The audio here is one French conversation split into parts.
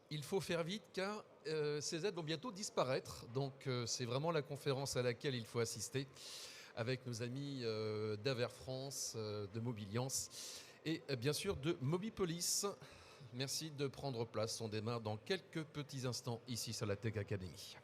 Il faut faire vite car ces aides vont bientôt disparaître. Donc c'est vraiment la conférence à laquelle il faut assister avec nos amis d'Aver France, de Mobiliance et bien sûr de Mobipolis. Merci de prendre place. On démarre dans quelques petits instants ici sur la Tech Academy.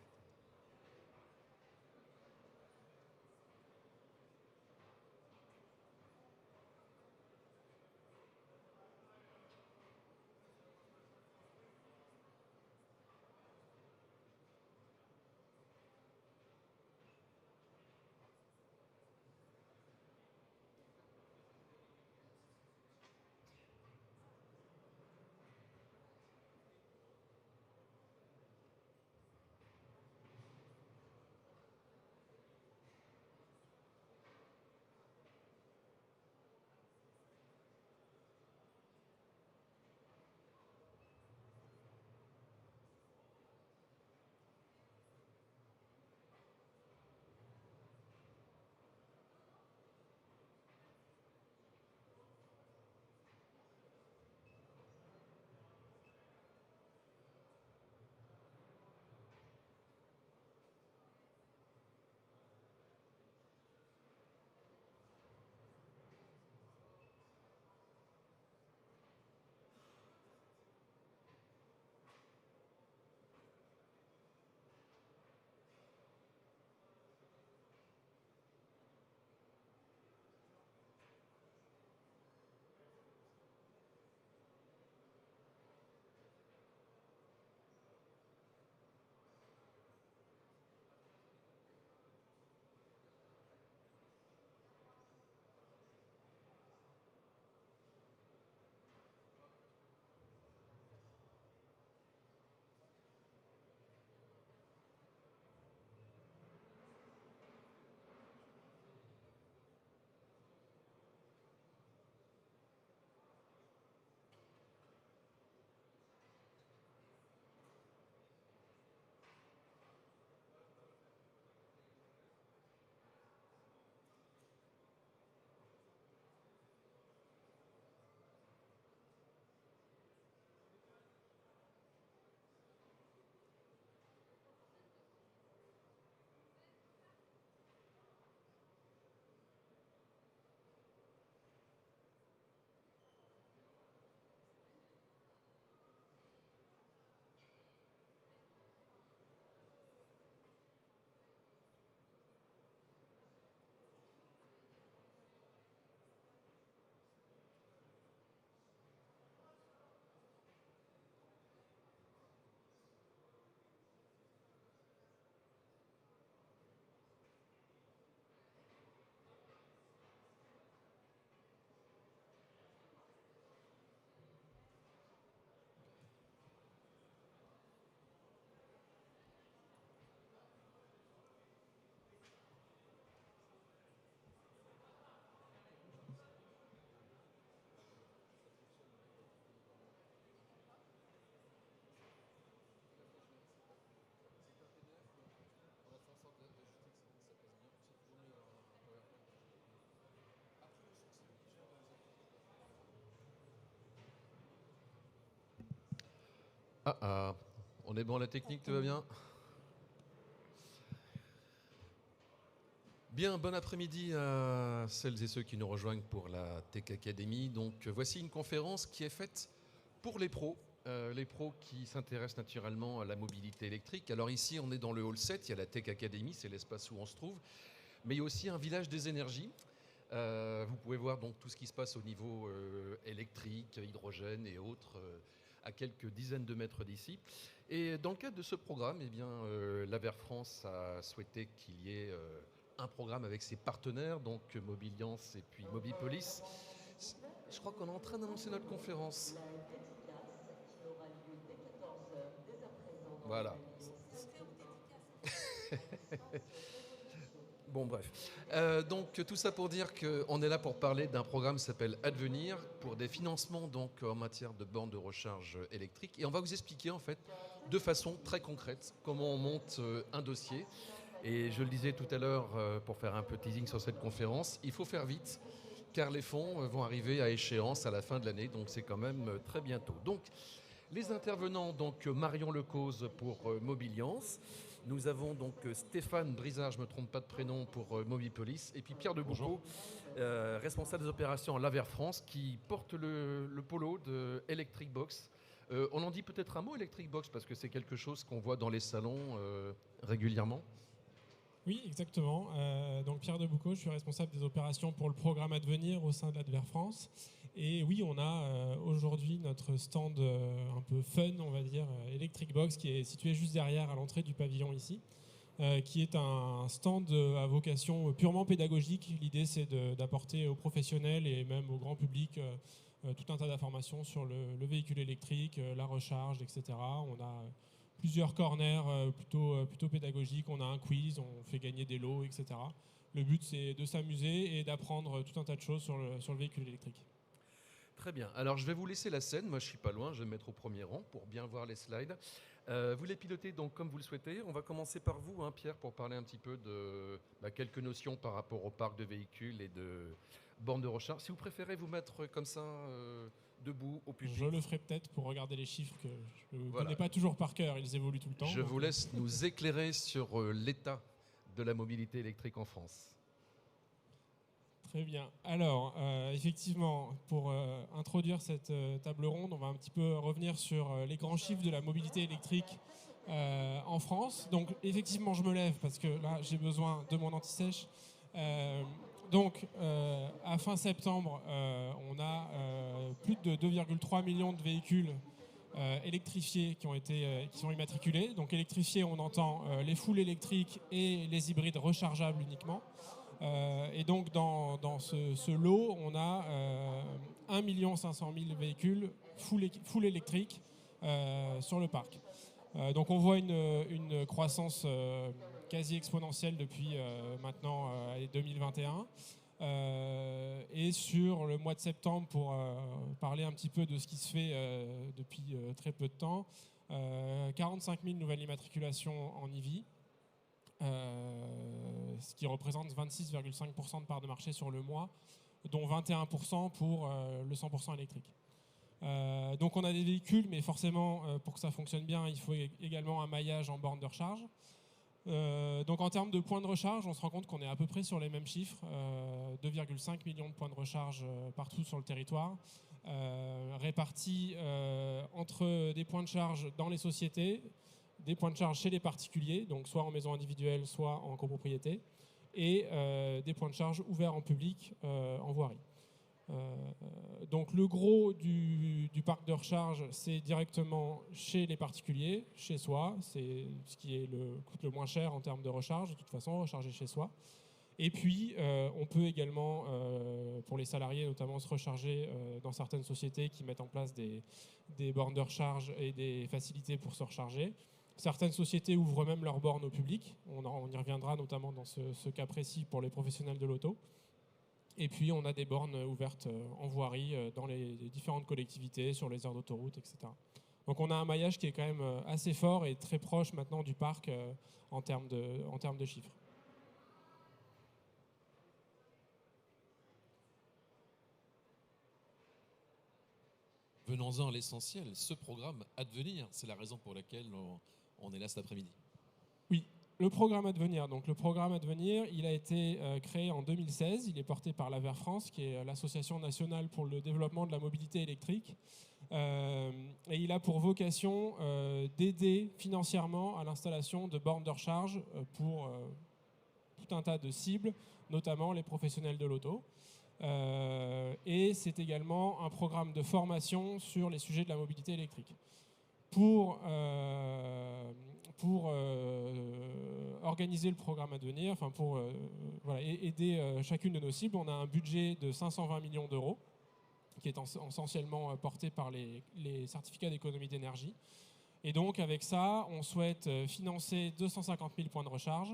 Ah ah, on est bon, la technique, tout va bien? Bien, bon après-midi à celles et ceux qui nous rejoignent pour la Tech Academy. Donc voici une conférence qui est faite pour les pros qui s'intéressent naturellement à la mobilité électrique. Alors ici, on est dans le hall 7, il y a la Tech Academy, c'est l'espace où on se trouve, mais il y a aussi un village des énergies. Vous pouvez voir donc tout ce qui se passe au niveau électrique, hydrogène et autres, à quelques dizaines de mètres d'ici. Et dans le cadre de ce programme, eh bien, l'Aver France a souhaité qu'il y ait un programme avec ses partenaires, donc Mobiliance et puis Mobipolis. Je crois qu'on est en train d'annoncer notre conférence. Voilà. Bon, bref. Donc, tout ça pour dire qu'on est là pour parler d'un programme qui s'appelle Advenir, pour des financements donc, en matière de bornes de recharge électrique. Et on va vous expliquer, en fait, de façon très concrète, comment on monte un dossier. Et je le disais tout à l'heure, pour faire un peu teasing sur cette conférence, il faut faire vite, car les fonds vont arriver à échéance à la fin de l'année, donc c'est quand même très bientôt. Donc, Les intervenants, donc Marion Lecause pour Mobiliance. Nous avons donc Stéphane Brizard, je ne me trompe pas de prénom, pour Mobipolis. Et puis Pierre Deboucaud, responsable des opérations à l'Aver France, qui porte le polo de Electric Box. On en dit peut-être un mot, Electric Box, parce que c'est quelque chose qu'on voit dans les salons régulièrement. Oui, exactement. Donc Pierre Deboucaud, je suis responsable des opérations pour le programme Advenir au sein de l'Adver France. Et oui, on a aujourd'hui notre stand un peu fun, on va dire, Electric Box, qui est situé juste derrière à l'entrée du pavillon ici, qui est un stand à vocation purement pédagogique. L'idée, c'est d'apporter aux professionnels et même au grand public tout un tas d'informations sur le véhicule électrique, la recharge, etc. On a plusieurs corners plutôt pédagogiques. On a un quiz, on fait gagner des lots, etc. Le but, c'est de s'amuser et d'apprendre tout un tas de choses sur le véhicule électrique. Très bien. Alors, je vais vous laisser la scène. Moi, je ne suis pas loin. Je vais me mettre au premier rang pour bien voir les slides. Vous les pilotez donc comme vous le souhaitez. On va commencer par vous, Pierre, pour parler un petit peu de quelques notions par rapport au parc de véhicules et de bornes de recharge. Si vous préférez vous mettre comme ça, debout, au pupitre. Je le ferai peut-être pour regarder les chiffres que je ne connais pas toujours par cœur. Ils évoluent tout le temps. Je vous laisse nous éclairer sur l'état de la mobilité électrique en France. Très bien. Alors, effectivement, pour introduire cette table ronde, on va un petit peu revenir sur les grands chiffres de la mobilité électrique en France. Donc, effectivement, je me lève parce que là, j'ai besoin de mon anti-sèche. Donc, à fin septembre, on a plus de 2,3 millions de véhicules électrifiés qui sont immatriculés. Donc, électrifiés, on entend les full électriques et les hybrides rechargeables uniquement. Et donc dans ce lot, on a 1 500 000 véhicules full électriques sur le parc. Donc on voit une croissance quasi exponentielle depuis maintenant 2021. Et sur le mois de septembre, pour parler un petit peu de ce qui se fait depuis très peu de temps, 45 000 nouvelles immatriculations en EV. Ce qui représente 26,5% de part de marché sur le mois, dont 21% pour le 100% électrique. Donc on a des véhicules, mais forcément, pour que ça fonctionne bien, il faut également un maillage en borne de recharge. Donc en termes de points de recharge, on se rend compte qu'on est à peu près sur les mêmes chiffres, 2,5 millions de points de recharge partout sur le territoire, répartis entre des points de charge dans les sociétés, des points de charge chez les particuliers, donc soit en maison individuelle, soit en copropriété, et des points de charge ouverts en public en voirie. Donc le gros du parc de recharge, c'est directement chez les particuliers, chez soi, c'est ce qui coûte le moins cher en termes de recharge, de toute façon, recharger chez soi. Et puis, on peut également, pour les salariés notamment, se recharger dans certaines sociétés qui mettent en place des bornes de recharge et des facilités pour se recharger. Certaines sociétés ouvrent même leurs bornes au public. On y reviendra notamment dans ce cas précis pour les professionnels de l'auto. Et puis, on a des bornes ouvertes en voirie dans les différentes collectivités, sur les aires d'autoroute, etc. Donc, on a un maillage qui est quand même assez fort et très proche maintenant du parc en termes de chiffres. Venons-en à l'essentiel, ce programme Advenir, c'est la raison pour laquelle on est là cet après-midi. Oui, le programme Advenir. Donc le programme Advenir, il a été créé en 2016. Il est porté par l'Aver France, qui est l'association nationale pour le développement de la mobilité électrique. Et il a pour vocation d'aider financièrement à l'installation de bornes de recharge pour tout un tas de cibles, notamment les professionnels de l'auto. Et c'est également un programme de formation sur les sujets de la mobilité électrique. Pour organiser le programme Advenir, enfin pour aider chacune de nos cibles, on a un budget de 520 millions d'euros qui est essentiellement porté par les certificats d'économie d'énergie. Et donc avec ça, on souhaite financer 250 000 points de recharge.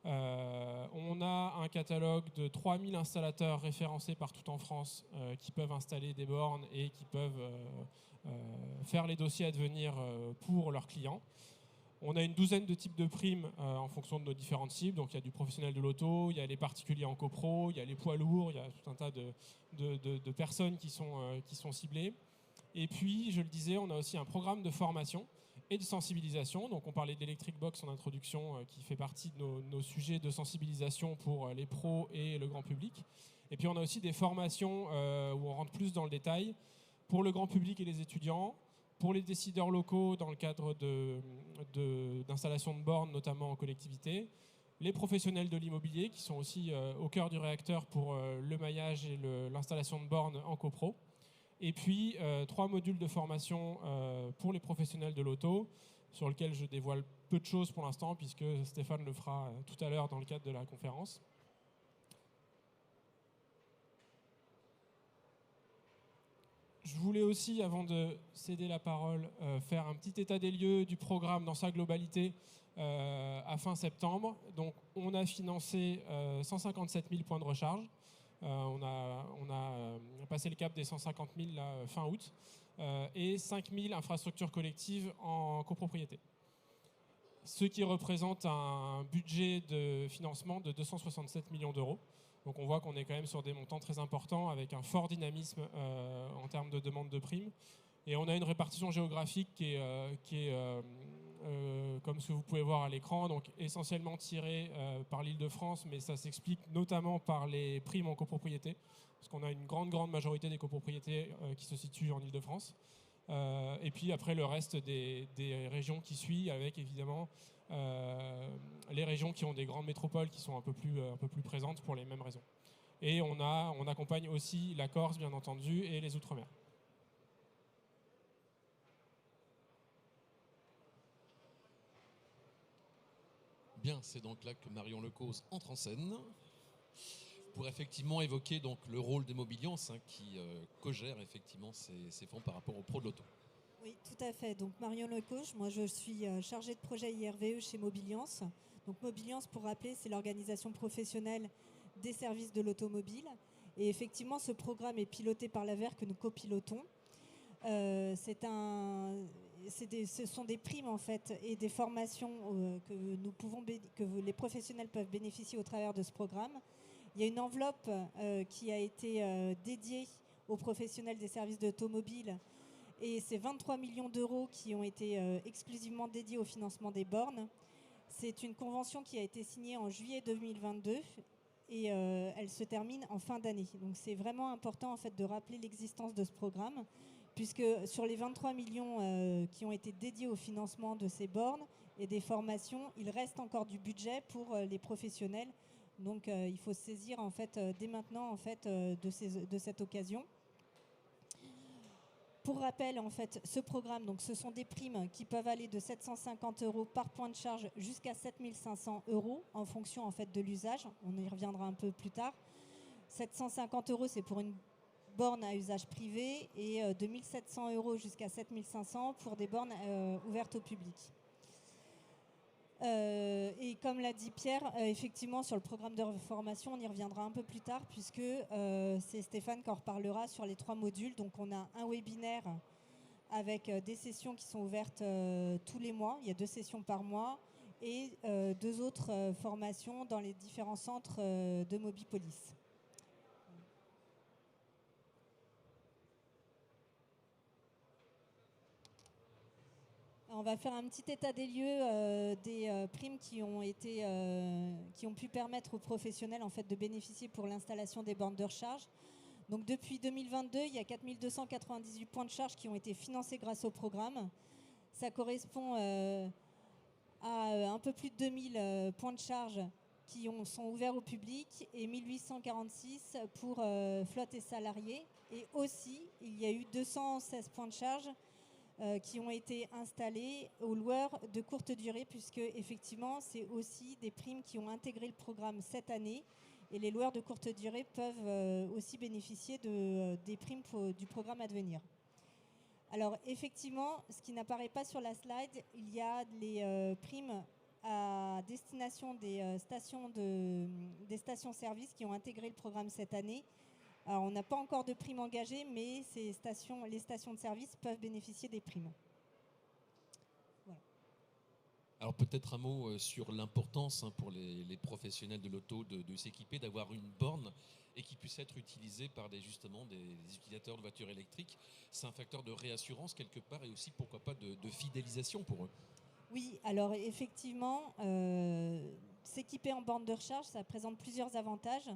On a un catalogue de 3000 installateurs référencés partout en France qui peuvent installer des bornes et qui peuvent faire les dossiers Advenir pour leurs clients. On a une douzaine de types de primes en fonction de nos différentes cibles. Donc il y a du professionnel de l'auto, il y a les particuliers en copro, il y a les poids lourds, il y a tout un tas de personnes qui sont ciblées. Et puis, je le disais, on a aussi un programme de formation et de sensibilisation. Donc on parlait d'Electric Box en introduction, qui fait partie de nos sujets de sensibilisation pour les pros et le grand public. Et puis on a aussi des formations où on rentre plus dans le détail pour le grand public et les étudiants, pour les décideurs locaux dans le cadre d'installation de bornes, notamment en collectivité, les professionnels de l'immobilier qui sont aussi au cœur du réacteur pour le maillage et l'installation de bornes en copro. Et puis 3 modules de formation pour les professionnels de l'auto, sur lesquels je dévoile peu de choses pour l'instant, puisque Stéphane le fera tout à l'heure dans le cadre de la conférence. Je voulais aussi, avant de céder la parole, faire un petit état des lieux du programme dans sa globalité à fin septembre. Donc, on a financé 157 000 points de recharge. On a passé le cap des 150 000 là, fin août et 5 000 infrastructures collectives en copropriété. Ce qui représente un budget de financement de 267 millions d'euros. Donc on voit qu'on est quand même sur des montants très importants avec un fort dynamisme en termes de demande de primes. Et on a une répartition géographique qui est comme ce que vous pouvez voir à l'écran, donc essentiellement tirée par l'Île-de-France, mais ça s'explique notamment par les primes en copropriété, parce qu'on a une grande majorité des copropriétés qui se situent en Île-de-France. Et puis après le reste des régions qui suivent, avec évidemment les régions qui ont des grandes métropoles qui sont un peu plus présentes pour les mêmes raisons. Et on accompagne aussi la Corse, bien entendu, et les Outre-mer. Bien, c'est donc là que Marion Lecause entre en scène pour effectivement évoquer donc le rôle des Mobiliance qui co-gère effectivement ces fonds par rapport aux pros de l'auto. Oui, tout à fait. Donc Marion Lecause, moi je suis chargée de projet IRVE chez Mobiliance. Donc Mobiliance, pour rappeler, c'est l'organisation professionnelle des services de l'automobile. Et effectivement, ce programme est piloté par l'AVER que nous copilotons. Ce sont des primes en fait et des formations que les professionnels peuvent bénéficier au travers de ce programme. Il y a une enveloppe qui a été dédiée aux professionnels des services d'automobile et c'est 23 millions d'euros qui ont été exclusivement dédiés au financement des bornes. C'est une convention qui a été signée en juillet 2022 et elle se termine en fin d'année. Donc c'est vraiment important en fait de rappeler l'existence de ce programme, puisque sur les 23 millions qui ont été dédiés au financement de ces bornes et des formations, il reste encore du budget pour les professionnels. Donc il faut se saisir en fait, dès maintenant en fait, de cette occasion. Pour rappel, en fait, ce programme, donc, ce sont des primes qui peuvent aller de 750 € par point de charge jusqu'à 7 500 € en fonction en fait, de l'usage. On y reviendra un peu plus tard. 750 €, c'est pour une borne à usage privé et de 1 700 € jusqu'à 7 500 pour des bornes ouvertes au public. Et comme l'a dit Pierre, effectivement sur le programme de formation, on y reviendra un peu plus tard puisque c'est Stéphane qui en reparlera sur les 3 modules. Donc on a un webinaire avec des sessions qui sont ouvertes tous les mois. Il y a 2 sessions par mois et 2 autres formations dans les différents centres de Mobipolis. On va faire un petit état des lieux des primes qui ont pu permettre aux professionnels en fait, de bénéficier pour l'installation des bornes de recharge. Donc, depuis 2022, il y a 4 298 points de charge qui ont été financés grâce au programme. Ça correspond à un peu plus de 2000 points de charge qui sont ouverts au public et 1846 pour flotte et salariés. Et aussi, il y a eu 216 points de charge qui ont été installés aux loueurs de courte durée, puisque effectivement c'est aussi des primes qui ont intégré le programme cette année et les loueurs de courte durée peuvent aussi bénéficier des primes du programme à venir. Alors effectivement, ce qui n'apparaît pas sur la slide, il y a les primes à destination des stations-service qui ont intégré le programme cette année. Alors, on n'a pas encore de primes engagées, mais les stations de service peuvent bénéficier des primes. Voilà. Alors peut-être un mot sur l'importance pour les professionnels de l'auto de s'équiper, d'avoir une borne et qui puisse être utilisée par justement des utilisateurs de voitures électriques. C'est un facteur de réassurance quelque part et aussi pourquoi pas de fidélisation pour eux. Oui, alors effectivement, s'équiper en borne de recharge, ça présente plusieurs avantages.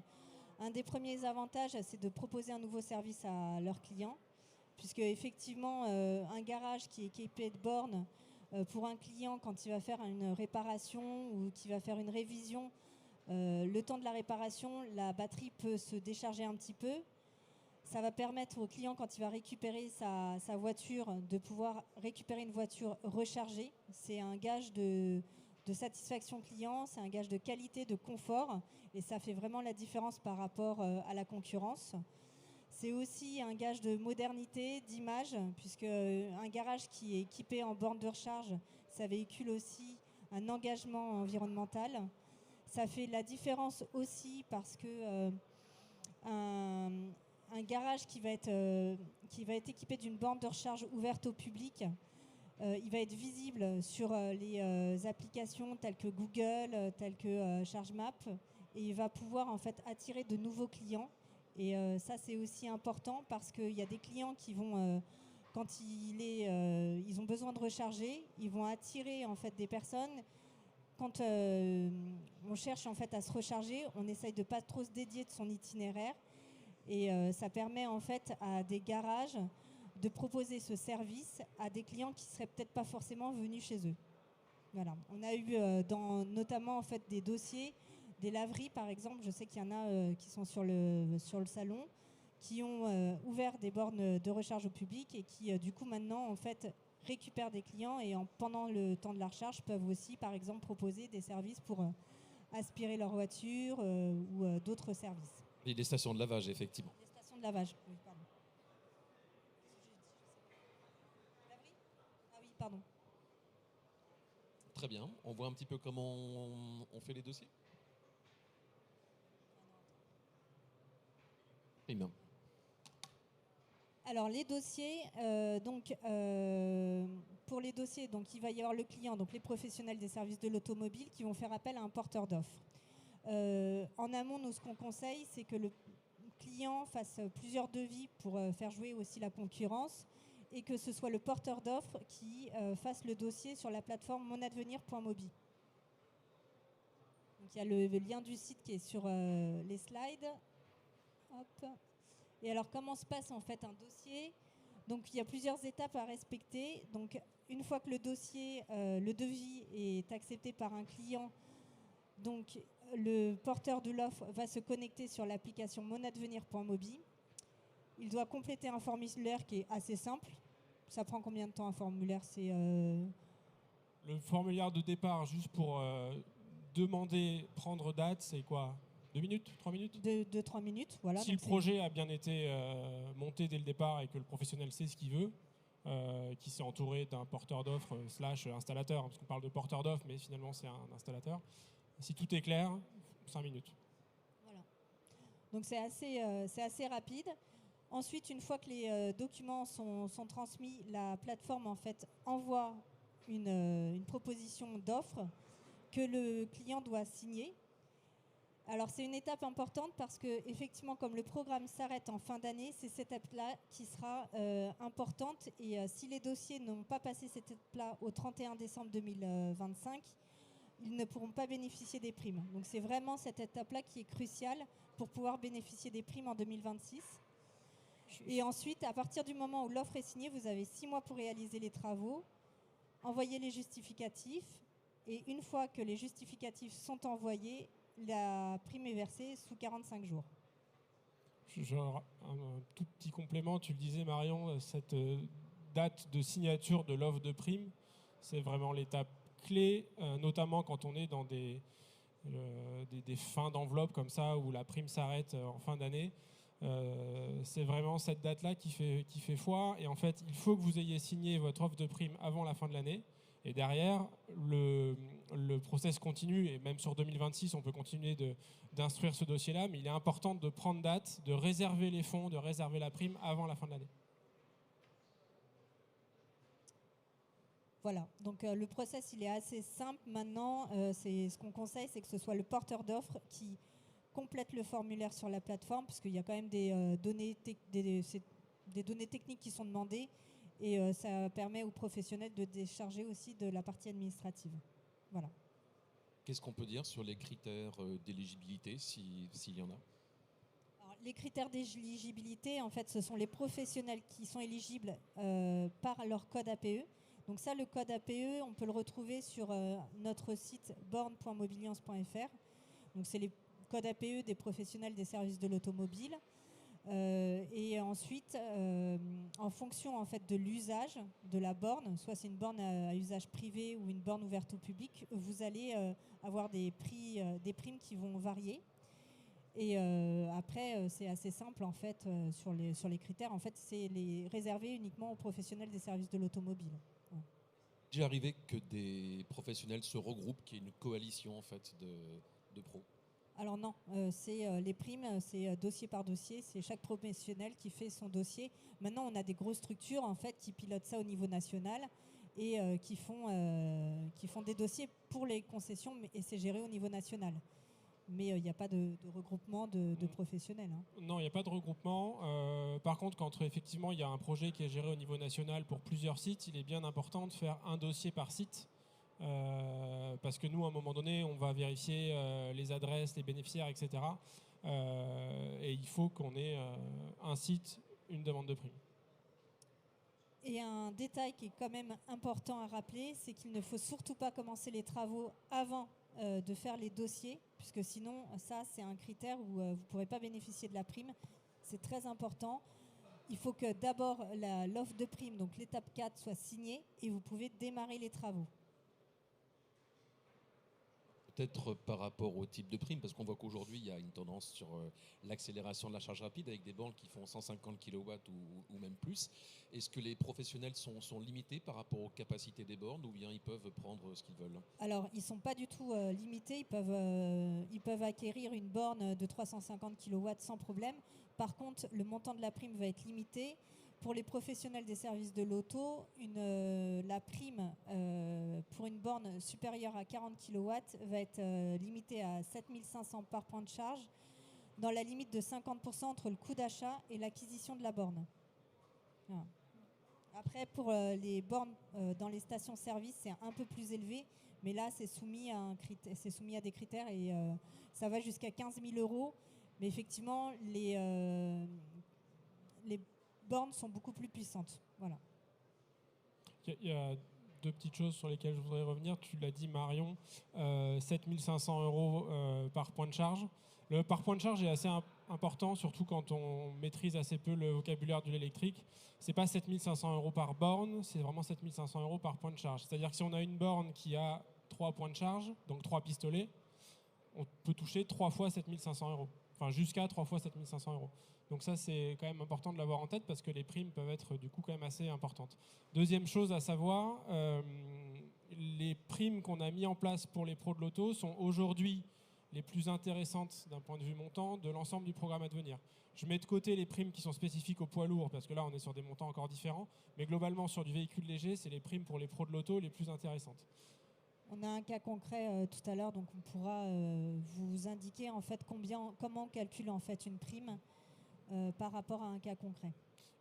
Un des premiers avantages, c'est de proposer un nouveau service à leurs clients, puisque effectivement, un garage qui est équipé de bornes, pour un client, quand il va faire une réparation ou qu'il va faire une révision, le temps de la réparation, la batterie peut se décharger un petit peu. Ça va permettre au client, quand il va récupérer sa voiture, de pouvoir récupérer une voiture rechargée. C'est un gage de satisfaction client, c'est un gage de qualité, de confort, et ça fait vraiment la différence par rapport à la concurrence. C'est aussi un gage de modernité, d'image, puisque un garage qui est équipé en borne de recharge, ça véhicule aussi un engagement environnemental. Ça fait la différence aussi parce que un garage qui va être équipé d'une borne de recharge ouverte au public, il va être visible sur les applications telles que Google, telles que ChargeMap, et il va pouvoir en fait attirer de nouveaux clients. Et ça, c'est aussi important parce qu'il y a des clients qui vont, quand ils ont besoin de recharger, ils vont attirer en fait des personnes. Quand on cherche en fait à se recharger, on essaye de pas trop se dédier de son itinéraire. Et ça permet en fait à des garages de proposer ce service à des clients qui seraient peut-être pas forcément venus chez eux. Voilà. On a eu notamment en fait des dossiers, des laveries par exemple. Je sais qu'il y en a qui sont sur le salon, qui ont ouvert des bornes de recharge au public et qui du coup maintenant en fait récupèrent des clients et pendant le temps de la recharge peuvent aussi par exemple proposer des services pour aspirer leur voiture ou d'autres services. Et les stations de lavage, effectivement. Les stations de lavage, oui, pardon. Laverie ? Ah oui, pardon. Très bien. On voit un petit peu comment on fait les dossiers. Eh bien. Alors les dossiers, pour les dossiers, donc il va y avoir le client, donc les professionnels des services de l'automobile qui vont faire appel à un porteur d'offres. En amont, nous, ce qu'on conseille, c'est que le client fasse plusieurs devis pour faire jouer aussi la concurrence et que ce soit le porteur d'offres qui fasse le dossier sur la plateforme monadvenir.mobi. Donc il y a le lien du site qui est sur les slides. Hop. Et alors, comment se passe en fait un dossier ? Donc, il y a plusieurs étapes à respecter. Donc, une fois que le dossier, le devis est accepté par un client, donc le porteur de l'offre va se connecter sur l'application monadvenir.mobi. Il doit compléter un formulaire qui est assez simple. Ça prend combien de temps un formulaire ? C'est Le formulaire de départ, juste pour demander, prendre date, c'est quoi ? 2 minutes, 3 minutes ? 2-3 minutes, voilà. Si le projet a bien été monté dès le départ et que le professionnel sait ce qu'il veut, qui s'est entouré d'un porteur d'offres / installateur, parce qu'on parle de porteur d'offres, mais finalement c'est un installateur. Si tout est clair, 5 minutes. Voilà. Donc c'est assez rapide. Ensuite, une fois que les documents sont transmis, la plateforme en fait envoie une proposition d'offre que le client doit signer. Alors c'est une étape importante parce que effectivement, comme le programme s'arrête en fin d'année, c'est cette étape-là qui sera importante. Et si les dossiers n'ont pas passé cette étape-là au 31 décembre 2025, ils ne pourront pas bénéficier des primes. Donc c'est vraiment cette étape-là qui est cruciale pour pouvoir bénéficier des primes en 2026. Et ensuite, à partir du moment où l'offre est signée, vous avez 6 mois pour réaliser les travaux, envoyer les justificatifs. Et une fois que les justificatifs sont envoyés, la prime est versée sous 45 jours. Genre, un tout petit complément, tu le disais Marion, cette date de signature de l'offre de prime, c'est vraiment l'étape clé, notamment quand on est dans des fins d'enveloppe comme ça, où la prime s'arrête en fin d'année. C'est vraiment cette date-là qui fait foi. Et en fait, il faut que vous ayez signé votre offre de prime avant la fin de l'année. Et derrière, le process continue, et même sur 2026, on peut continuer d'instruire ce dossier-là, mais il est important de prendre date, de réserver les fonds, de réserver la prime avant la fin de l'année. Voilà, donc le process il est assez simple maintenant. C'est ce qu'on conseille, c'est que ce soit le porteur d'offres qui complète le formulaire sur la plateforme, puisqu'il y a quand même des données techniques qui sont demandées, et ça permet aux professionnels de décharger aussi de la partie administrative. Voilà. Qu'est-ce qu'on peut dire sur les critères d'éligibilité, s'il y en a? Alors, les critères d'éligibilité, en fait, ce sont les professionnels qui sont éligibles par leur code APE. Donc ça, le code APE, on peut le retrouver sur notre site born.mobiliance.fr. Donc c'est les codes APE des professionnels des services de l'automobile. Et ensuite, en fonction en fait, de l'usage de la borne, soit c'est une borne à usage privé ou une borne ouverte au public, vous allez avoir des primes qui vont varier. Et après, c'est assez simple en fait sur les critères. En fait, c'est réservé uniquement aux professionnels des services de l'automobile. Ouais. Déjà arrivé que des professionnels se regroupent, qu'il y ait une coalition en fait de pros? Alors non, c'est les primes, c'est dossier par dossier, c'est chaque professionnel qui fait son dossier. Maintenant, on a des grosses structures en fait qui pilotent ça au niveau national et qui font des dossiers pour les concessions, et c'est géré au niveau national. Mais il n'y a pas de regroupement de professionnels. Hein. Non, il n'y a pas de regroupement. Par contre, quand effectivement il y a un projet qui est géré au niveau national pour plusieurs sites, il est bien important de faire un dossier par site. Parce que nous, à un moment donné, on va vérifier les adresses, les bénéficiaires, etc. Et il faut qu'on ait un site, une demande de prime. Et un détail qui est quand même important à rappeler, c'est qu'il ne faut surtout pas commencer les travaux avant de faire les dossiers, puisque sinon, ça, c'est un critère où vous ne pourrez pas bénéficier de la prime. C'est très important. Il faut que d'abord l'offre de prime, donc l'étape 4, soit signée et vous pouvez démarrer les travaux. Peut-être par rapport au type de prime, parce qu'on voit qu'aujourd'hui, il y a une tendance sur l'accélération de la charge rapide avec des bornes qui font 150 kW ou même plus. Est-ce que les professionnels sont limités par rapport aux capacités des bornes ou bien ils peuvent prendre ce qu'ils veulent? Alors, ils ne sont pas du tout limités. Ils peuvent acquérir une borne de 350 kW sans problème. Par contre, le montant de la prime va être limité. Pour les professionnels des services de l'auto, la prime pour une borne supérieure à 40 kW va être limitée à 7 500 par point de charge, dans la limite de 50% entre le coût d'achat et l'acquisition de la borne. Voilà. Après, pour les bornes dans les stations-service, c'est un peu plus élevé, mais là, c'est soumis à des critères et ça va jusqu'à 15 000 €. Mais effectivement, les bornes sont beaucoup plus puissantes. Voilà. Il y a deux petites choses sur lesquelles je voudrais revenir. Tu l'as dit, Marion, 7 500 € par point de charge. Le par point de charge est assez important, surtout quand on maîtrise assez peu le vocabulaire de l'électrique. Ce n'est pas 7 500 € par borne, c'est vraiment 7 500 € par point de charge. C'est-à-dire que si on a une borne qui a 3 points de charge, donc 3 pistolets, on peut toucher 3 fois 7 500 €. Enfin, jusqu'à 3 fois 7 500 €. Donc ça, c'est quand même important de l'avoir en tête parce que les primes peuvent être du coup quand même assez importantes. Deuxième chose à savoir, les primes qu'on a mis en place pour les pros de l'auto sont aujourd'hui les plus intéressantes d'un point de vue montant de l'ensemble du programme à venir. Je mets de côté les primes qui sont spécifiques aux poids lourds parce que là, on est sur des montants encore différents. Mais globalement, sur du véhicule léger, c'est les primes pour les pros de l'auto les plus intéressantes. On a un cas concret tout à l'heure, donc on pourra vous indiquer en fait comment on calcule en fait une prime par rapport à un cas concret.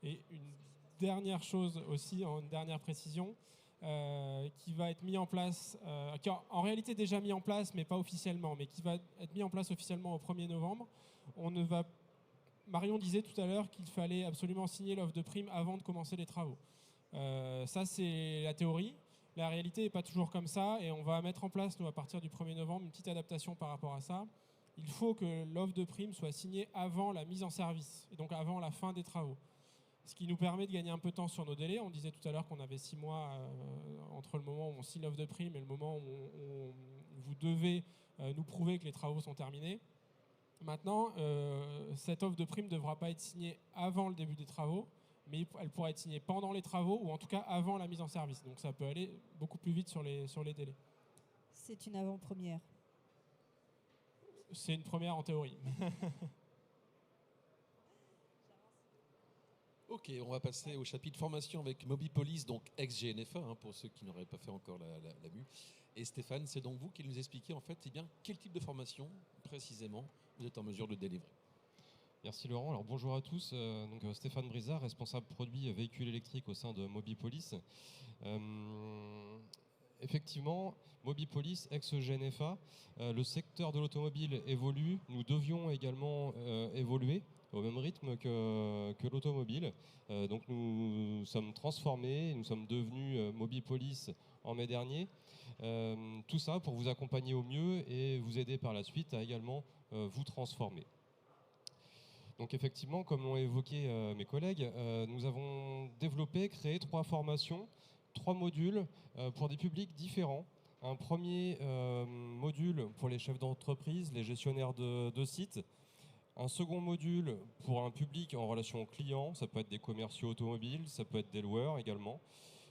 Et une dernière chose aussi, une dernière précision, qui va être mis en place, qui est en réalité déjà mis en place, mais pas officiellement, mais qui va être mis en place officiellement au 1er novembre. Marion disait tout à l'heure qu'il fallait absolument signer l'offre de prime avant de commencer les travaux. Ça, c'est la théorie. La réalité n'est pas toujours comme ça et on va mettre en place, nous, à partir du 1er novembre, une petite adaptation par rapport à ça. Il faut que l'offre de prime soit signée avant la mise en service et donc avant la fin des travaux. Ce qui nous permet de gagner un peu de temps sur nos délais. On disait tout à l'heure qu'on avait 6 mois entre le moment où on signe l'offre de prime et le moment où vous devez nous prouver que les travaux sont terminés. Maintenant, cette offre de prime ne devra pas être signée avant le début des travaux, mais elle pourra être signée pendant les travaux ou en tout cas avant la mise en service. Donc ça peut aller beaucoup plus vite sur les délais. C'est une avant-première. C'est une première en théorie. Ok, on va passer au chapitre formation avec Mobipolis, donc ex-GNFA, pour ceux qui n'auraient pas fait encore la mue. Et Stéphane, c'est donc vous qui nous expliquez en fait quel type de formation précisément vous êtes en mesure de délivrer. Merci Laurent. Alors bonjour à tous. Stéphane Brizard, responsable produit véhicules électriques au sein de Mobipolis. Effectivement, Mobipolis, ex-GNFA, le secteur de l'automobile évolue. Nous devions également évoluer au même rythme que l'automobile. Donc nous sommes transformés, nous sommes devenus Mobipolis en mai dernier. Tout ça pour vous accompagner au mieux et vous aider par la suite à également vous transformer. Donc effectivement, comme l'ont évoqué mes collègues, nous avons développé, créé 3 formations, 3 modules pour des publics différents. Un premier module pour les chefs d'entreprise, les gestionnaires de sites. Un second module pour un public en relation client, ça peut être des commerciaux automobiles, ça peut être des loueurs également.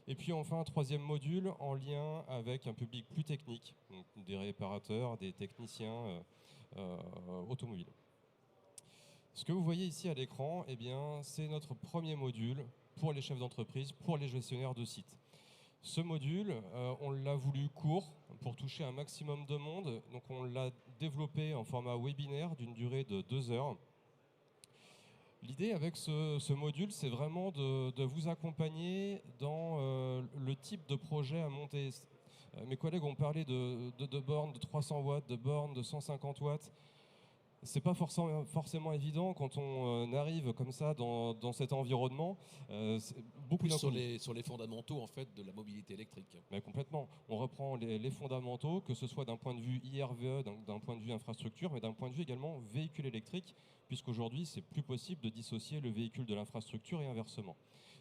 Et puis enfin un troisième module en lien avec un public plus technique, donc des réparateurs, des techniciens automobiles. Ce que vous voyez ici à l'écran, eh bien, c'est notre premier module pour les chefs d'entreprise, pour les gestionnaires de sites. Ce module, on l'a voulu court pour toucher un maximum de monde. Donc on l'a développé en format webinaire d'une durée de 2 heures. L'idée avec ce module, c'est vraiment de vous accompagner dans le type de projet à monter. Mes collègues ont parlé de bornes de 300 watts, de bornes de 150 watts. C'est pas forcément évident quand on arrive comme ça dans cet environnement. Beaucoup sur les fondamentaux en fait de la mobilité électrique. Mais complètement. On reprend les fondamentaux, que ce soit d'un point de vue IRVE, d'un point de vue infrastructure, mais d'un point de vue également véhicule électrique, puisqu'aujourd'hui c'est plus possible de dissocier le véhicule de l'infrastructure et inversement.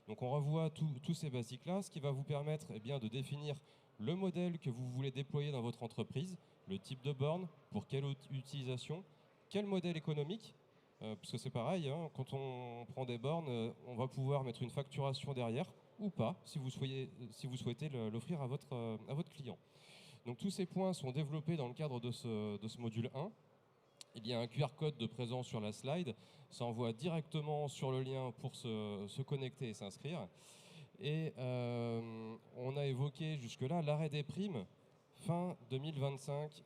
Donc on revoit tous ces basiques-là, ce qui va vous permettre de définir le modèle que vous voulez déployer dans votre entreprise, le type de borne, pour quelle utilisation, quel modèle économique, parce que c'est pareil, quand on prend des bornes, on va pouvoir mettre une facturation derrière, ou pas, si vous souhaitez l'offrir à votre client. Donc tous ces points sont développés dans le cadre de ce module 1. Il y a un QR code de présence sur la slide, ça envoie directement sur le lien pour se connecter et s'inscrire. Et on a évoqué jusque-là l'arrêt des primes fin 2025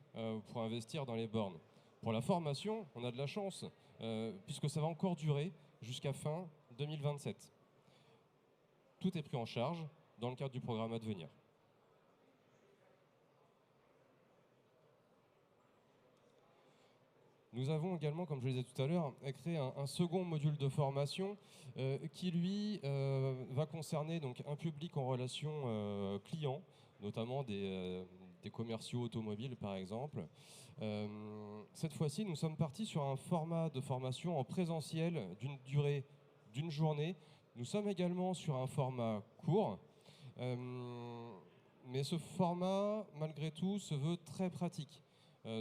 pour investir dans les bornes. Pour la formation, on a de la chance, puisque ça va encore durer jusqu'à fin 2027. Tout est pris en charge dans le cadre du programme à devenir. Nous avons également, comme je le disais tout à l'heure, créé un second module de formation qui, lui, va concerner donc, un public en relation client, notamment des commerciaux automobiles, par exemple. Cette fois-ci, nous sommes partis sur un format de formation en présentiel d'une durée d'une journée. Nous sommes également sur un format court, mais ce format, malgré tout, se veut très pratique.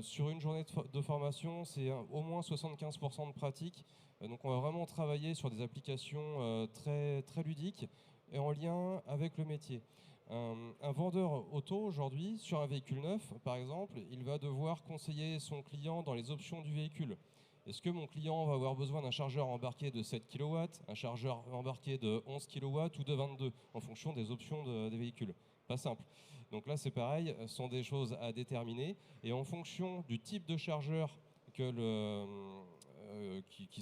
Sur une journée de formation, c'est au moins 75% de pratique. Donc on va vraiment travailler sur des applications très, très ludiques et en lien avec le métier. Un vendeur auto aujourd'hui, sur un véhicule neuf par exemple, il va devoir conseiller son client dans les options du véhicule. Est-ce que mon client va avoir besoin d'un chargeur embarqué de 7 kW, un chargeur embarqué de 11 kW ou de 22, en fonction des options des véhicules? Pas simple. Donc là c'est pareil, ce sont des choses à déterminer et en fonction du type de chargeur qui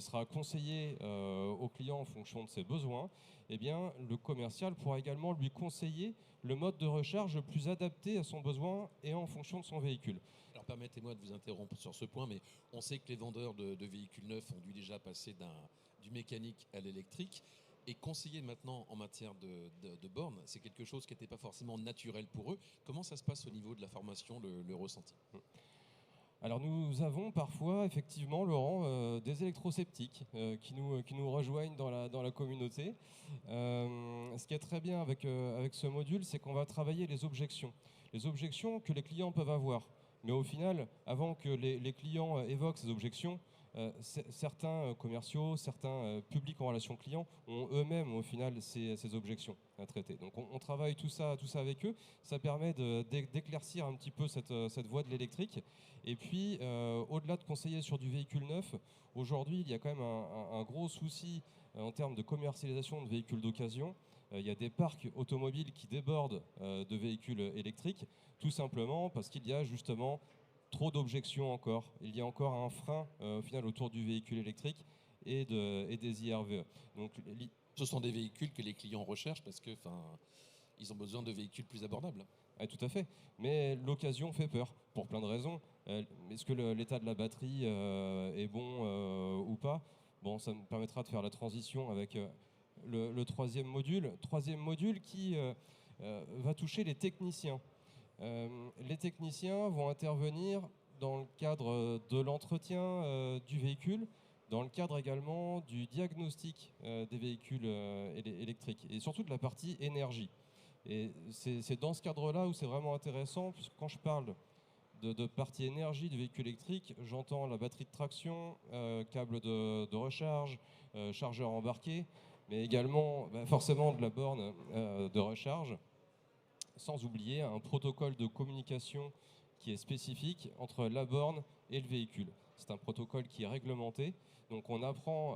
sera conseillé au client en fonction de ses besoins, eh bien, le commercial pourra également lui conseiller le mode de recharge le plus adapté à son besoin et en fonction de son véhicule. Alors permettez-moi de vous interrompre sur ce point, mais on sait que les vendeurs de véhicules neufs ont dû déjà passer du mécanique à l'électrique. Et conseiller maintenant en matière de bornes, c'est quelque chose qui n'était pas forcément naturel pour eux. Comment ça se passe au niveau de la formation, le ressenti ? Alors nous avons parfois, effectivement, Laurent, des électrosceptiques qui nous rejoignent dans la communauté. Ce qui est très bien avec ce module, c'est qu'on va travailler les objections que les clients peuvent avoir. Mais au final, avant que les clients évoquent ces objections, certains commerciaux, certains publics en relation client ont eux-mêmes au final ces objections à traiter. Donc on travaille tout ça avec eux. Ça permet d'éclaircir un petit peu cette voie de l'électrique. Et puis au-delà de conseiller sur du véhicule neuf, aujourd'hui il y a quand même un gros souci en termes de commercialisation de véhicules d'occasion, il y a des parcs automobiles qui débordent de véhicules électriques, tout simplement parce qu'il y a justement trop d'objections encore. Il y a encore un frein au final autour du véhicule électrique et des IRVE. Donc, ce sont des véhicules que les clients recherchent parce que, ils ont besoin de véhicules plus abordables. Tout à fait. Mais l'occasion fait peur pour plein de raisons. Est-ce que l'état de la batterie est bon ou pas? Bon, ça me permettra de faire la transition avec le troisième module. Troisième module qui va toucher les techniciens. Les techniciens vont intervenir dans le cadre de l'entretien du véhicule, dans le cadre également du diagnostic des véhicules électriques et surtout de la partie énergie. Et c'est dans ce cadre-là où c'est vraiment intéressant, puisque quand je parle de partie énergie du véhicule électrique, j'entends la batterie de traction, câble de recharge, chargeur embarqué, mais également forcément de la borne de recharge, sans oublier un protocole de communication qui est spécifique entre la borne et le véhicule. C'est un protocole qui est réglementé, donc on apprend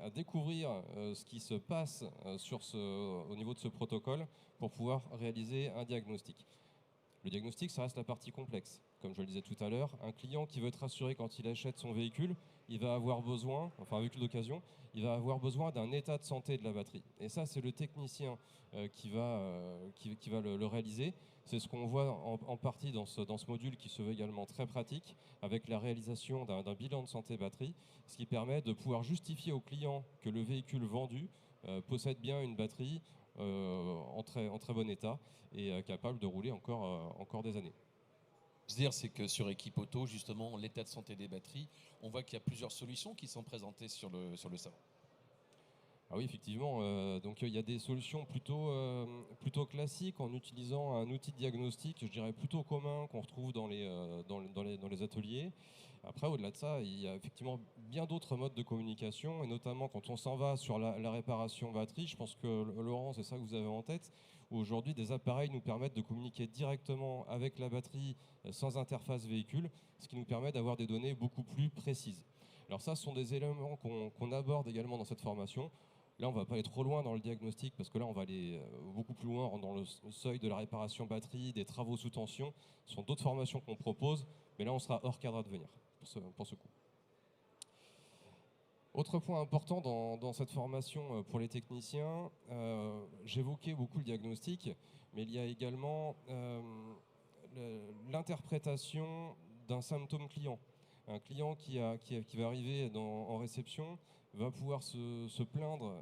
à découvrir ce qui se passe au niveau de ce protocole pour pouvoir réaliser un diagnostic. Le diagnostic, ça reste la partie complexe. Comme je le disais tout à l'heure, un client qui veut être rassuré quand il achète son véhicule, il va avoir besoin, enfin un véhicule d'occasion, il va avoir besoin d'un état de santé de la batterie. Et ça, c'est le technicien qui va le réaliser. C'est ce qu'on voit en partie dans ce module qui se veut également très pratique, avec la réalisation d'un bilan de santé batterie, ce qui permet de pouvoir justifier au client que le véhicule vendu possède bien une batterie en très bon état et capable de rouler encore des années. Ce dire, c'est que sur Équipe Auto, justement, l'état de santé des batteries, on voit qu'il y a plusieurs solutions qui sont présentées sur le salon. Ah oui, effectivement. Donc il y a des solutions plutôt classiques en utilisant un outil de diagnostic, je dirais plutôt commun qu'on retrouve dans les ateliers. Après, au-delà de ça, il y a effectivement bien d'autres modes de communication, et notamment quand on s'en va sur la réparation batterie. Je pense que Laurent, c'est ça que vous avez en tête. Aujourd'hui, des appareils nous permettent de communiquer directement avec la batterie sans interface véhicule, ce qui nous permet d'avoir des données beaucoup plus précises. Alors ça, ce sont des éléments qu'on aborde également dans cette formation. Là, on ne va pas aller trop loin dans le diagnostic, parce que là, on va aller beaucoup plus loin dans le seuil de la réparation batterie, des travaux sous tension. Ce sont d'autres formations qu'on propose, mais là, on sera hors cadre à devenir pour ce coup. Autre point important dans cette formation pour les techniciens, j'évoquais beaucoup le diagnostic, mais il y a également l'interprétation d'un symptôme client. Un client qui va arriver en réception va pouvoir se plaindre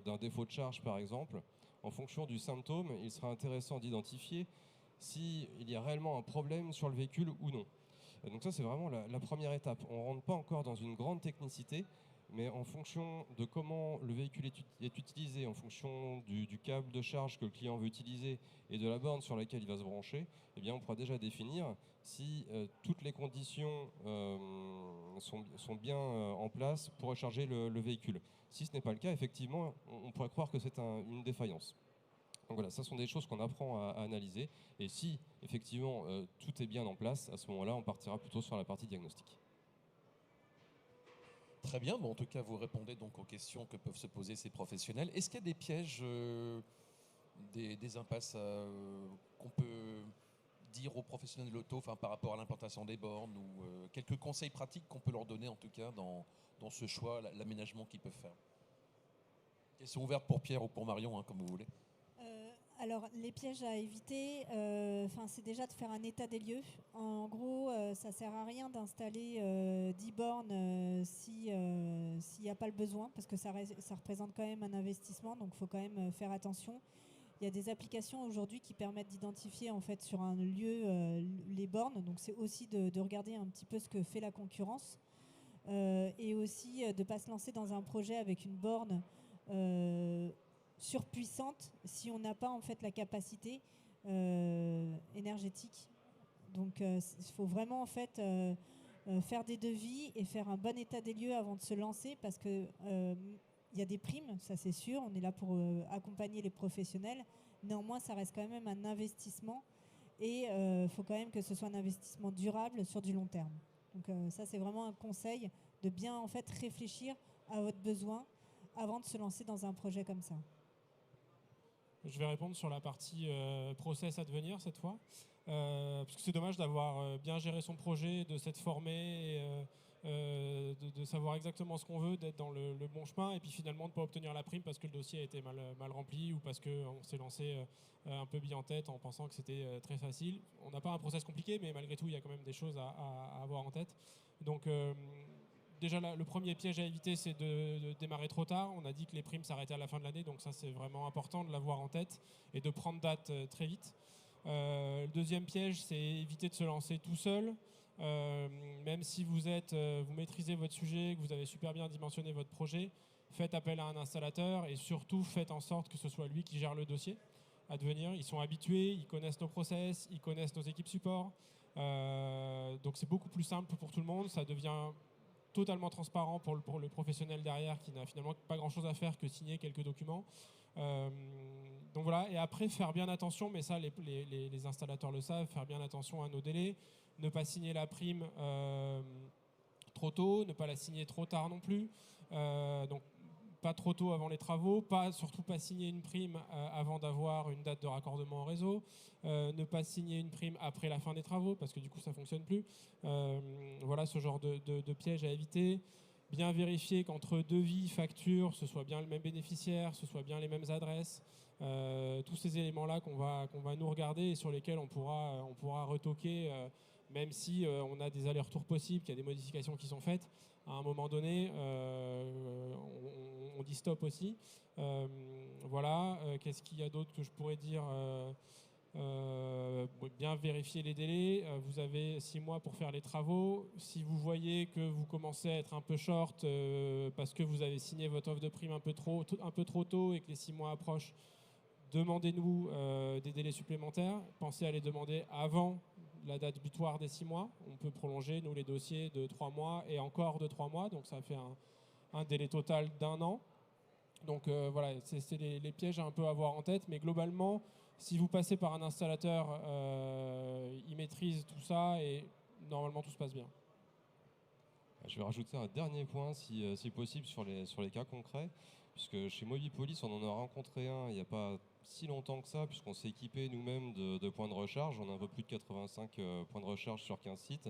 d'un défaut de charge, par exemple. En fonction du symptôme, il sera intéressant d'identifier s'il y a réellement un problème sur le véhicule ou non. Donc ça, c'est vraiment la première étape. On ne rentre pas encore dans une grande technicité, mais en fonction de comment le véhicule est utilisé, en fonction du câble de charge que le client veut utiliser et de la borne sur laquelle il va se brancher, eh bien, on pourra déjà définir si toutes les conditions sont bien en place pour recharger le véhicule. Si ce n'est pas le cas, effectivement, on pourrait croire que c'est une défaillance. Donc voilà, ça sont des choses qu'on apprend à analyser. Et si, effectivement, tout est bien en place, à ce moment-là, on partira plutôt sur la partie diagnostique. Très bien, bon, en tout cas, vous répondez donc aux questions que peuvent se poser ces professionnels. Est-ce qu'il y a des pièges, des impasses qu'on peut dire aux professionnels de l'auto par rapport à l'implantation des bornes, ou quelques conseils pratiques qu'on peut leur donner, en tout cas, dans ce choix, l'aménagement qu'ils peuvent faire? Question ouverte pour Pierre ou pour Marion, comme vous voulez. Alors, les pièges à éviter, c'est déjà de faire un état des lieux. En gros, ça ne sert à rien d'installer 10 bornes s'il n'y a pas le besoin, parce que ça représente quand même un investissement, donc il faut quand même faire attention. Il y a des applications aujourd'hui qui permettent d'identifier en fait sur un lieu les bornes, donc c'est aussi de regarder un petit peu ce que fait la concurrence, et aussi de ne pas se lancer dans un projet avec une borne surpuissante si on n'a pas en fait la capacité énergétique. Donc il faut vraiment en fait faire des devis et faire un bon état des lieux avant de se lancer, parce que il y a des primes, ça c'est sûr, on est là pour accompagner les professionnels. Néanmoins, ça reste quand même un investissement, et il faut quand même que ce soit un investissement durable sur du long terme. Donc ça, c'est vraiment un conseil de bien en fait réfléchir à votre besoin avant de se lancer dans un projet comme ça. Je vais répondre sur la partie process à devenir cette fois. Parce que c'est dommage d'avoir bien géré son projet, de s'être formé, de savoir exactement ce qu'on veut, d'être dans le bon chemin, et puis finalement de ne pas obtenir la prime parce que le dossier a été mal rempli ou parce qu'on s'est lancé un peu bille en tête en pensant que c'était très facile. On n'a pas un process compliqué, mais malgré tout, il y a quand même des choses à avoir en tête. Donc déjà, le premier piège à éviter, c'est de démarrer trop tard. On a dit que les primes s'arrêtaient à la fin de l'année, donc ça, c'est vraiment important de l'avoir en tête et de prendre date très vite. Le deuxième piège, c'est éviter de se lancer tout seul. Même si vous maîtrisez votre sujet, que vous avez super bien dimensionné votre projet, faites appel à un installateur et surtout faites en sorte que ce soit lui qui gère le dossier à devenir. Ils sont habitués, ils connaissent nos process, ils connaissent nos équipes support. Donc c'est beaucoup plus simple pour tout le monde. Ça devient totalement transparent pour le professionnel derrière qui n'a finalement pas grand-chose à faire que signer quelques documents. Donc voilà, et après faire bien attention, mais ça les installateurs le savent, faire bien attention à nos délais, ne pas signer la prime trop tôt, ne pas la signer trop tard non plus, donc pas trop tôt avant les travaux, surtout pas signer une prime avant d'avoir une date de raccordement au réseau, ne pas signer une prime après la fin des travaux parce que du coup ça fonctionne plus. Voilà ce genre de piège à éviter. Bien vérifier qu'entre devis, facture, ce soit bien le même bénéficiaire, ce soit bien les mêmes adresses. Tous ces éléments-là qu'on va nous regarder et sur lesquels on pourra retoquer, même si on a des allers-retours possibles, qu'il y a des modifications qui sont faites. À un moment donné, on dit stop aussi. Voilà. Qu'est-ce qu'il y a d'autre que je pourrais dire bien vérifier les délais. Vous avez 6 mois pour faire les travaux. Si vous voyez que vous commencez à être un peu short parce que vous avez signé votre offre de prime un peu trop tôt et que les 6 mois approchent, demandez-nous des délais supplémentaires. Pensez à les demander avant la date butoir des 6 mois. On peut prolonger, nous, les dossiers de 3 mois et encore de 3 mois. Donc ça fait un délai total d'1 an. Donc voilà, c'est les pièges à un peu avoir en tête. Mais globalement, si vous passez par un installateur, il maîtrise tout ça et normalement tout se passe bien. Je vais rajouter un dernier point, si possible, sur les cas concrets, puisque chez Mobipolis, on en a rencontré un il n'y a pas si longtemps que ça, puisqu'on s'est équipé nous-mêmes de points de recharge. On a un peu plus de 85 points de recharge sur 15 sites.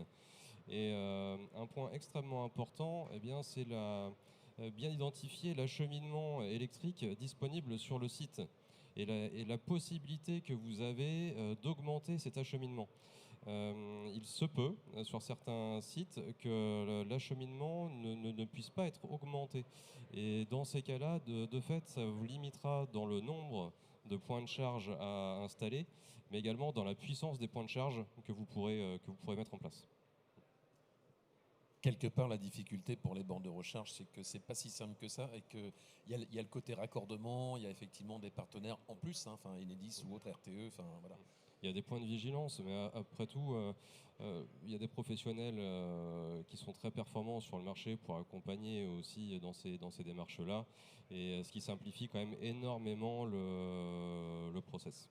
Et un point extrêmement important, eh bien, c'est bien identifier l'acheminement électrique disponible sur le site et la possibilité que vous avez d'augmenter cet acheminement. Il se peut, sur certains sites, que l'acheminement ne puisse pas être augmenté. Et dans ces cas-là, de fait, ça vous limitera dans le nombre de points de charge à installer, mais également dans la puissance des points de charge que vous pourrez mettre en place. Quelque part, la difficulté pour les bornes de recharge, c'est que c'est pas si simple que ça et qu'il y a le côté raccordement, il y a effectivement des partenaires en plus, hein, Enedis ou autre RTE, voilà. Il y a des points de vigilance, mais après tout, il y a des professionnels qui sont très performants sur le marché pour accompagner aussi dans ces démarches-là, et ce qui simplifie quand même énormément le process.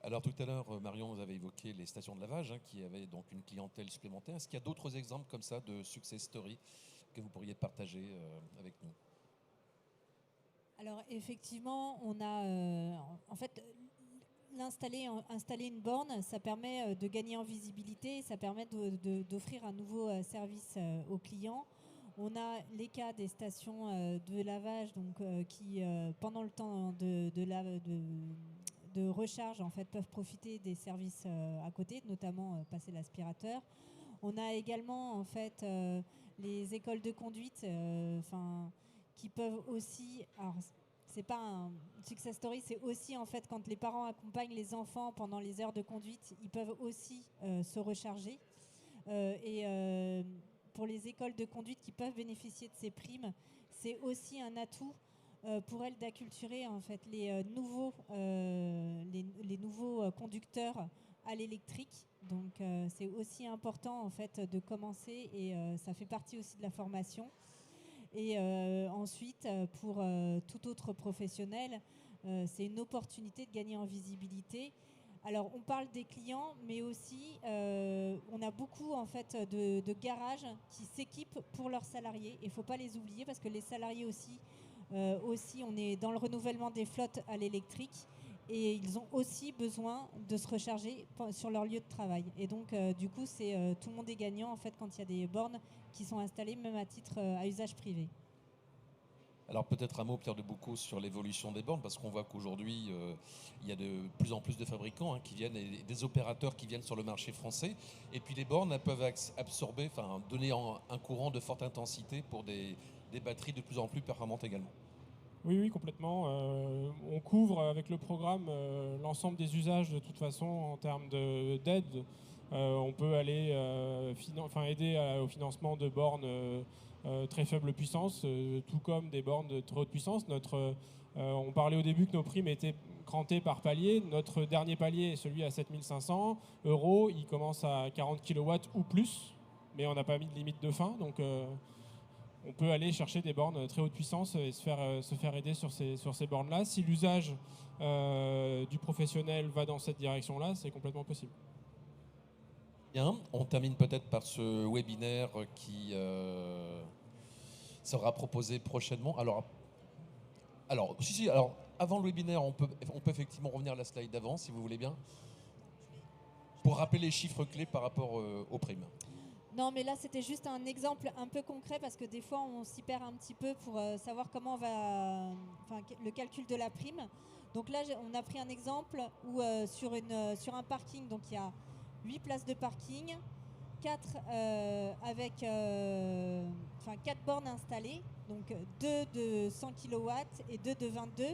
Alors tout à l'heure, Marion, vous avez évoqué les stations de lavage qui avaient donc une clientèle supplémentaire. Est-ce qu'il y a d'autres exemples comme ça de success story que vous pourriez partager avec nous? Alors effectivement, on a en fait installer une borne, ça permet de gagner en visibilité, ça permet d'offrir un nouveau service aux clients. On a les cas des stations de lavage donc, qui, pendant le temps de recharge, en fait, peuvent profiter des services à côté, notamment passer l'aspirateur. On a également en fait les écoles de conduite, qui peuvent aussi. Alors, c'est pas un success story, c'est aussi en fait quand les parents accompagnent les enfants pendant les heures de conduite, ils peuvent aussi se recharger. Pour les écoles de conduite qui peuvent bénéficier de ces primes, c'est aussi un atout pour elles d'acculturer en fait les nouveaux conducteurs à l'électrique. Donc c'est aussi important en fait de commencer et ça fait partie aussi de la formation. Et ensuite, pour tout autre professionnel, c'est une opportunité de gagner en visibilité. Alors, on parle des clients, mais aussi, on a beaucoup en fait de garages qui s'équipent pour leurs salariés. Il ne faut pas les oublier parce que les salariés aussi Aussi, on est dans le renouvellement des flottes à l'électrique et ils ont aussi besoin de se recharger sur leur lieu de travail. Et donc, du coup, tout le monde est gagnant en fait quand il y a des bornes qui sont installées, même à titre à usage privé. Alors peut-être un mot, Pierre de Boucaud, sur l'évolution des bornes, parce qu'on voit qu'aujourd'hui, il y a de plus en plus de fabricants qui viennent, et des opérateurs qui viennent sur le marché français. Et puis les bornes, elles peuvent absorber, donner un courant de forte intensité pour des batteries de plus en plus performantes également. Oui, complètement. On couvre avec le programme l'ensemble des usages de toute façon en termes d'aide. On peut aller aider au financement de bornes très faible puissance, tout comme des bornes de très haute puissance. On parlait au début que nos primes étaient crantées par palier. Notre dernier palier est celui à 7500 €. Il commence à 40 kW ou plus, mais on n'a pas mis de limite de fin. Donc on peut aller chercher des bornes très haute puissance et se faire aider sur ces bornes-là. Si l'usage du professionnel va dans cette direction-là, c'est complètement possible. Bien, on termine peut-être par ce webinaire qui sera proposé prochainement. Alors, avant le webinaire, on peut effectivement revenir à la slide d'avant, si vous voulez bien, pour rappeler les chiffres clés par rapport aux primes. Non, mais là, c'était juste un exemple un peu concret parce que des fois, on s'y perd un petit peu pour savoir comment le calcul de la prime. Donc là, on a pris un exemple où sur un parking, donc il y a 8 places de parking, 4 bornes installées, donc 2 de 100 kW et 2 de 22.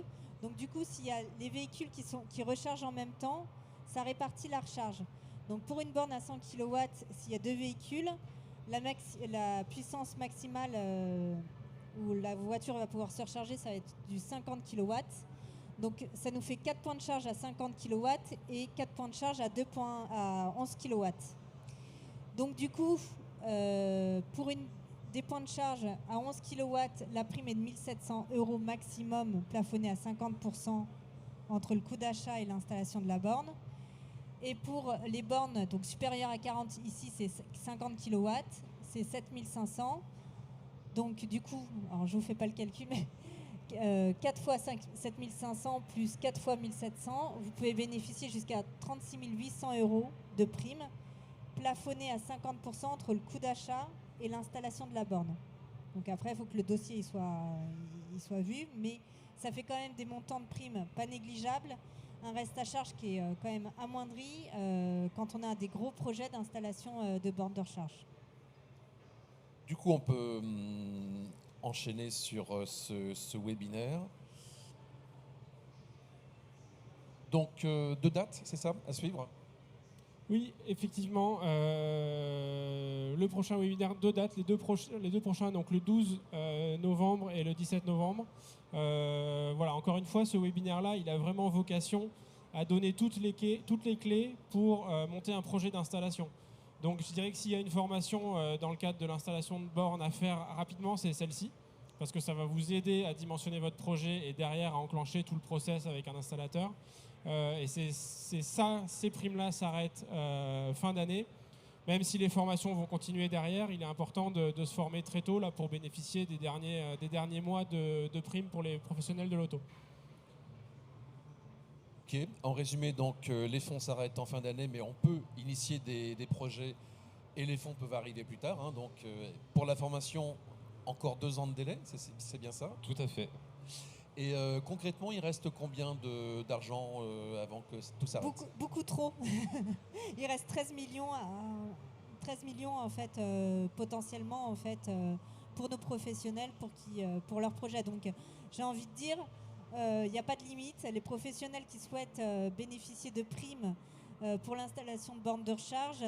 Donc du coup, s'il y a les véhicules qui rechargent en même temps, ça répartit la recharge. Donc pour une borne à 100 kW, s'il y a 2 véhicules, la puissance maximale où la voiture va pouvoir se recharger, ça va être du 50 kW. Donc ça nous fait 4 points de charge à 50 kW et 4 points de charge à 11 kW. Donc du coup, pour des points de charge à 11 kW, la prime est de 1 700 € maximum, plafonnée à 50% entre le coût d'achat et l'installation de la borne. Et pour les bornes donc supérieures à 40, ici c'est 50 kW, c'est 7 500. Donc du coup, alors je ne vous fais pas le calcul, mais 4 fois 7 500 plus 4 fois 1 700, vous pouvez bénéficier jusqu'à 36 800 € de prime, plafonnée à 50% entre le coût d'achat et l'installation de la borne. Donc après, il faut que le dossier il soit vu, mais ça fait quand même des montants de primes pas négligeables, un reste à charge qui est quand même amoindri quand on a des gros projets d'installation de bornes de recharge. Du coup, on peut enchaîner sur ce webinaire. Donc, 2 dates, c'est ça, à suivre? Oui, effectivement. Le prochain webinaire, 2 dates, les deux prochains, donc le 12 novembre et le 17 novembre. Voilà, encore une fois, ce webinaire-là, il a vraiment vocation à donner toutes les clés pour monter un projet d'installation. Donc je dirais que s'il y a une formation dans le cadre de l'installation de bornes à faire rapidement, c'est celle-ci, parce que ça va vous aider à dimensionner votre projet et derrière à enclencher tout le process avec un installateur. Et ces primes-là s'arrêtent fin d'année. Même si les formations vont continuer derrière, il est important de se former très tôt là, pour bénéficier des derniers mois de primes pour les professionnels de l'auto. Ok. En résumé, donc, les fonds s'arrêtent en fin d'année, mais on peut initier des projets et les fonds peuvent arriver plus tard. Hein. Donc, pour la formation, encore 2 ans de délai, c'est bien ça? Tout à fait. Et concrètement, il reste combien d'argent avant que tout s'arrête? Beaucoup trop. Il reste 13 millions en fait, potentiellement en fait, pour nos professionnels pour leur projet. Donc j'ai envie de dire, il n'y a pas de limite. Les professionnels qui souhaitent bénéficier de primes pour l'installation de bornes de recharge,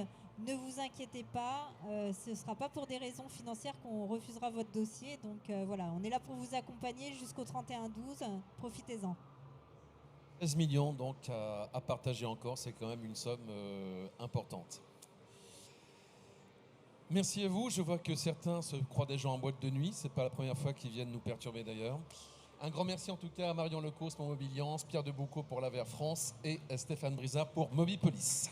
ne vous inquiétez pas, ce ne sera pas pour des raisons financières qu'on refusera votre dossier. Donc voilà, on est là pour vous accompagner jusqu'au 31/12. Profitez-en. 13 millions donc à partager encore, c'est quand même une somme importante. Merci à vous. Je vois que certains se croient déjà en boîte de nuit. C'est pas la première fois qu'ils viennent nous perturber d'ailleurs. Un grand merci en tout cas à Marion Lecos pour Mobiliance, Pierre de Boucaud pour l'Aver France et Stéphane Brizard pour Mobipolis.